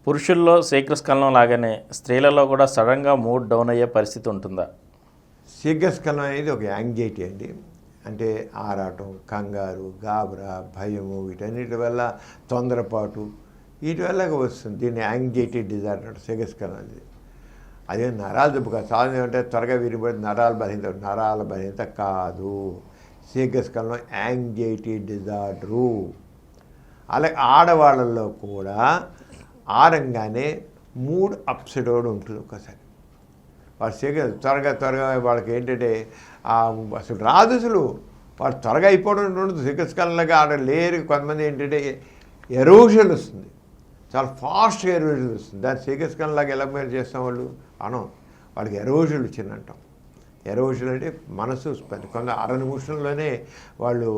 పురుషుల్లో శీఘ్రస్ఖలనం లాగానే స్త్రీలలో కూడా సడన్గా మూడ్ డౌన్ అయ్యే పరిస్థితి ఉంటుందా? శీఘ్రస్ఖలనం అనేది ఒక యాంగ్జైటీ అండి. అంటే ఆరాటం, కంగారు, గాబరా, భయము, వీటన్నిటి వల్ల తొందరపాటు, వీటి వల్ల వస్తుంది. దీన్ని యాంగ్జైటీ డిజార్డర్ అంటే శీఘ్రస్ఖలనం అనేది. అదే నరాల జబ్బు కాదు. సాధారణ అంటే త్వరగా విరిగిపోతే నరాల బలహీనత కాదు. శీఘ్రస్ఖలనం యాంగ్జైటీ డిజార్డరు. అలాగే ఆడవాళ్ళల్లో కూడా ఆరంగానే మూడ్ అప్సెట్ అవ్వడం ఉంటుంది. ఒకసారి వాళ్ళు త్వరగా వాళ్ళకి ఏంటంటే అసలు రాదు, అసలు వాళ్ళు త్వరగా అయిపోవడం ఉండదు. శీఘ్రస్ఖలనంలాగా ఆడ లేరు. కొంతమంది ఏంటంటే ఎరోషన్ వస్తుంది, చాలా ఫాస్ట్గా ఎరోషన్ వస్తుంది. దాన్ని శీఘ్రస్ఖలనంలాగా ఎలా మేలు చేస్తాం వాళ్ళు అనం. వాళ్ళకి ఎరోషన్ వచ్చిందంటాం. ఎరోషన్ అంటే మనసు కొంత అర నిమిషంలోనే వాళ్ళు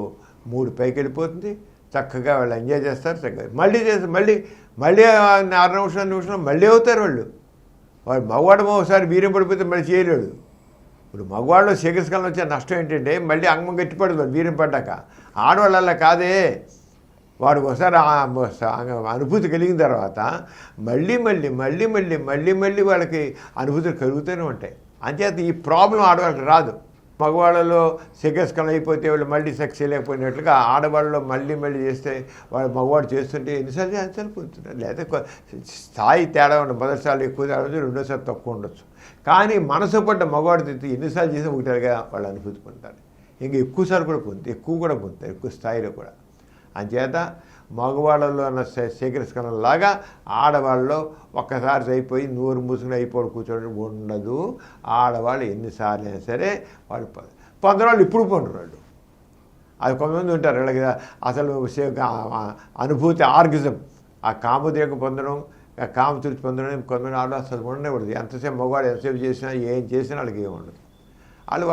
మూడు పైకి వెళ్ళిపోతుంది. చక్కగా వాళ్ళు ఎంజాయ్ చేస్తారు. చక్కగా మళ్ళీ 6 నిమిషంలో మళ్ళీ అవుతారు వాళ్ళు మగవాడమో ఒకసారి వీర్యం పడిపోతే మళ్ళీ చేయలేడు. ఇప్పుడు మగవాళ్ళు శీఘ్రస్ఖలనం వచ్చే నష్టం ఏంటంటే మళ్ళీ అంగం గట్టిపడదు వీర్యం పడ్డాక. ఆడవాళ్ళ కాదే, వాడికి ఒకసారి అనుభూతి కలిగిన తర్వాత మళ్ళీ వాళ్ళకి అనుభూతులు కలుగుతూనే ఉంటాయి. అంచేత ఈ ప్రాబ్లం ఆడవాళ్ళకి రాదు. మగవాళ్ళలో శీఘ్రస్ఖలనం అయిపోతే వాళ్ళు మళ్ళీ సెక్స్ చేయలేకపోయినట్లుగా ఆడవాళ్ళలో మళ్ళీ చేస్తే వాళ్ళు మగవాడు చేస్తుంటే ఎన్నిసార్లు పొందుతున్నారు. లేదా స్థాయి తేడా ఉండదు. మొదటిసారి ఎక్కువ తేడా ఉండదు, రెండోసారి తక్కువ ఉండొచ్చు. కానీ మనసు పడ్డ మగవాడు తింటే ఎన్నిసార్లు చేసి ఒకటిగా వాళ్ళు అనుభూతి పొందుతారు. ఇంకా ఎక్కువ కూడా పొందుతారు, ఎక్కువ స్థాయిలో కూడా. అంచేత మగవాళ్ళలో ఉన్న శీఘ్రస్ఖలనం లాగా ఆడవాళ్ళలో ఒక్కసారి అయిపోయి నోరు మూసుకుని అయిపోవడం కూర్చోవడం ఉండదు. ఆడవాళ్ళు ఎన్నిసార్లు అయినా సరే వాళ్ళు పొందరాళ్ళు ఇప్పుడు పొందరాళ్ళు. అది కొంతమంది ఉంటారు వీళ్ళకి అసలు అనుభూతి ఆర్గిజం, ఆ కామదేక పొందడం, కామతృప్తి పొందడం కొంతమంది ఆడవాళ్ళు అసలు ఉండకూడదు. ఎంతసేపు మగవాడు ఎంతసేపు చేసినా ఏం చేసినా వాళ్ళకి ఏమి ఉండదు.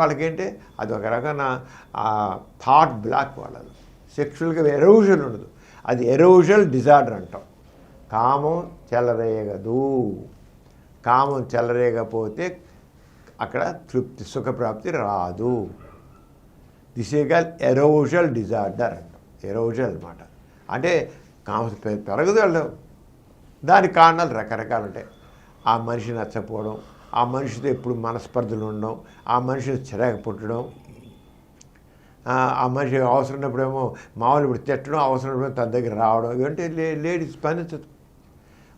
వాళ్ళకేంటే అది ఒక రకమైన థాట్ బ్లాక్. వాళ్ళలో సెక్షువల్గా ఎరోషన్ ఉండదు. అది ఎరోషనల్ డిజార్డర్ అంటాం. కామం చెలరేగదు. కామం చెలరేగపోతే అక్కడ తృప్తి, సుఖప్రాప్తి రాదు. దిస్ ఈజ్ కాల్డ్ ఎరోషనల్ డిజార్డర్ అంటాం. ఎరోషన్ అనమాట. అంటే కామం పెరగదు వాళ్ళు. దానికి కారణాలు రకరకాలు ఉంటాయి. ఆ మనిషి నచ్చకపోవడం, ఆ మనిషితో ఎప్పుడు మనస్పర్ధలు ఉండడం, ఆ మనిషిని చిరాకు పుట్టడం, ఆ మనిషి అవసరం ఉన్నప్పుడేమో మామూలు ఇప్పుడు తిట్టడం, అవసరం ఉన్నప్పుడు తన దగ్గర రావడం, ఇవంటే లేడీస్ స్పందించదు.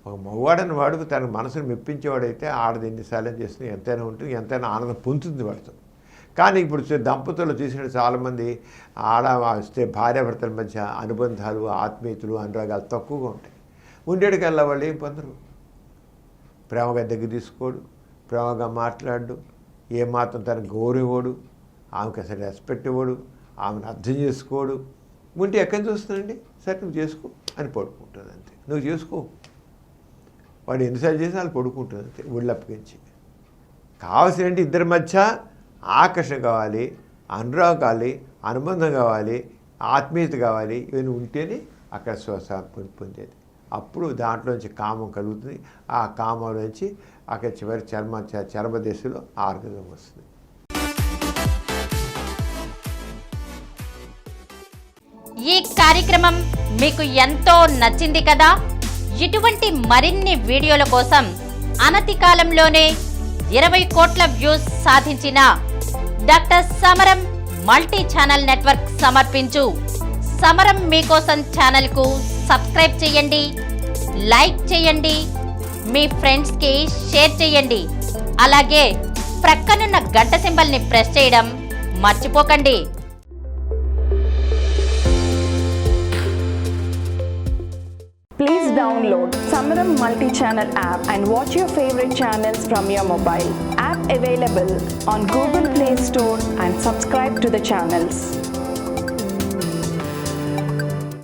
ఒక మగవాడని వాడు తన మనసును మెప్పించేవాడైతే ఆడది ఎన్నిసార్లు చేస్తుంది, ఎంతైనా ఉంటుంది, ఎంతైనా ఆనందం పొందుతుంది వాడితో. కానీ ఇప్పుడు దంపతులు చూసినట్టు చాలామంది వస్తే భార్యాభర్తల మధ్య అనుబంధాలు, ఆత్మీయతలు, అనురాగాలు తక్కువగా ఉంటాయి. ఉండేటికల్లా వాళ్ళు ఏం పొందరు. ప్రేమగా దగ్గర తీసుకోడు, ప్రేమగా మాట్లాడు, ఏమాత్రం తనకు గౌరవడు, ఆమెకు అసలు రెస్పెక్ట్ ఇవ్వడు, ఆమెను అర్థం చేసుకోడు. ఉంటే ఎక్కడి నుంచి వస్తుందండి? సరే నువ్వు చేసుకో అని పడుకుంటుంది అంతే. నువ్వు చేసుకో, వాడు ఎన్నిసార్లు చేసి వాళ్ళు పడుకుంటుంది అంతే. ఒళ్ళప్పగించి కావాల్సినంటే ఇద్దరి మధ్య ఆకర్షణ కావాలి, అనురాగం కావాలి, అనుబంధం కావాలి, ఆత్మీయత కావాలి. ఇవన్నీ ఉంటేనే అక్కడ పొందేది. అప్పుడు దాంట్లోంచి కామం కలుగుతుంది. ఆ కామంలోంచి అక్కడ చివరి చర్మదశలో ఆర్గజం వస్తుంది. ఈ కార్యక్రమం మీకు ఎంతో నచ్చింది కదా? ఇటువంటి మరిన్ని వీడియోల కోసం అనతి కాలంలోనే 20 కోట్ల వ్యూస్ సాధించిన డాక్టర్ సమరం మల్టీ ఛానల్ నెట్వర్క్ సమర్పించు సమరం మీకోసం ఛానల్కు సబ్స్క్రైబ్ చేయండి, లైక్ చేయండి, మీ ఫ్రెండ్స్కి షేర్ చేయండి. అలాగే ప్రక్కనున్న గంట సింబల్ని ప్రెస్ చేయడం మర్చిపోకండి. Please download Samaram multi-channel app and watch your favorite channels from your mobile. App available on Google Play Store and subscribe to the channels.